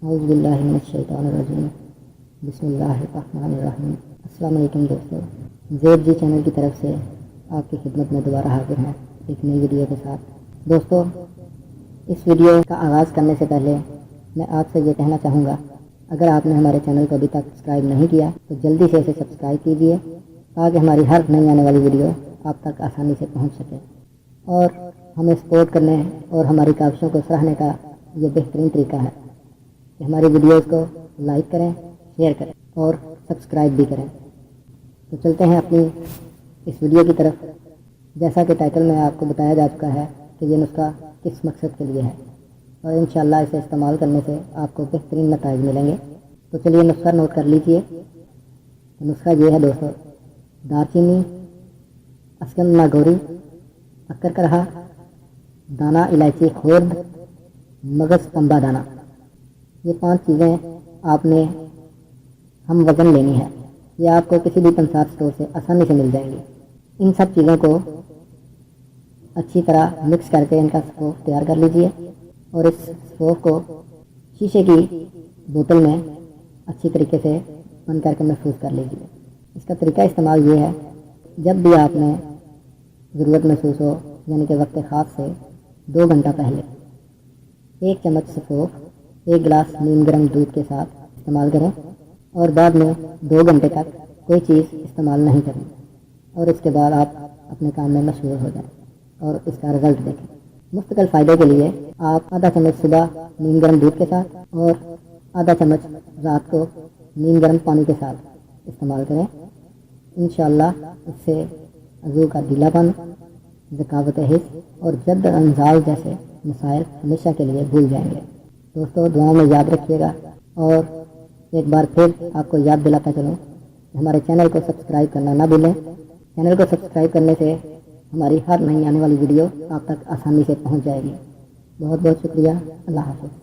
औज़ुबिल्लाहिमिनश्शैतानिर्रजीम बिस्मिल्लाहिर्रहमानिर्रहीम। अस्सलाम वालेकुम दोस्तों, ज़ेड जी चैनल की तरफ से आपकी खिदमत में दोबारा हाजिर हैं एक नई वीडियो के साथ। दोस्तों, इस वीडियो का आगाज़ करने से पहले मैं आपसे ये कहना चाहूँगा, अगर आपने हमारे चैनल को अभी तक सब्सक्राइब नहीं किया तो जल्दी से इसे सब्सक्राइब कीजिए ताकि हमारी हर नई आने वाली वीडियो आप तक आसानी से पहुँच सके। और हमें सपोर्ट करने और हमारी काविशों को सराहने का ये बेहतरीन तरीका है कि हमारी वीडियोज़ को लाइक करें, शेयर करें और सब्सक्राइब भी करें। तो चलते हैं अपनी इस वीडियो की तरफ। जैसा कि टाइटल में आपको बताया जा चुका है कि ये नुस्खा किस मकसद के लिए है और इंशाअल्लाह इसे इस्तेमाल करने से आपको बेहतरीन नताइज मिलेंगे। तो चलिए नुस्खा नोट कर लीजिए। नुस्खा ये है दोस्तों, दालचीनी, अस्कन नागौरी, अक्कर करहा, दाना इलायची खुर्द, मगज़ तंबा दाना, ये 5 चीज़ें आपने हम वज़न लेनी है। ये आपको किसी भी पंसार स्टोर से आसानी से मिल जाएंगी। इन सब चीज़ों को अच्छी तरह मिक्स करके इनका सौंफ तैयार कर लीजिए और इस सौंफ को शीशे की बोतल में अच्छी तरीके से बंद करके महफूज कर लीजिए। इसका तरीका इस्तेमाल ये है, जब भी आपने ज़रूरत महसूस हो, यानी कि वक्त ख़ास से 2 घंटा पहले 1 चम्मच सौंफ 1 गिलास नीम गर्म दूध के साथ इस्तेमाल करें और बाद में 2 घंटे तक कोई चीज़ इस्तेमाल नहीं करनी और इसके बाद आप अपने काम में मशगूल हो जाएं और इसका रिज़ल्ट देखें। मुस्तकिल फ़ायदे के लिए आप आधा चम्मच सुबह नीम गर्म दूध के साथ और आधा चम्मच रात को नीम गर्म पानी के साथ इस्तेमाल करें। इंशाअल्लाह इससे अज़ू का ढीलापन, ज़कावत हिस्स और जद्द अंजाल जैसे मसाइल हमेशा के लिए भूल जाएंगे। दोस्तों, दुआओं में याद रखिएगा और एक बार फिर आपको याद दिलाता चलूँ, हमारे चैनल को सब्सक्राइब करना ना भूलें। चैनल को सब्सक्राइब करने से हमारी हर नई आने वाली वीडियो आप तक आसानी से पहुंच जाएगी। बहुत बहुत शुक्रिया। अल्लाह हाफ़िज़।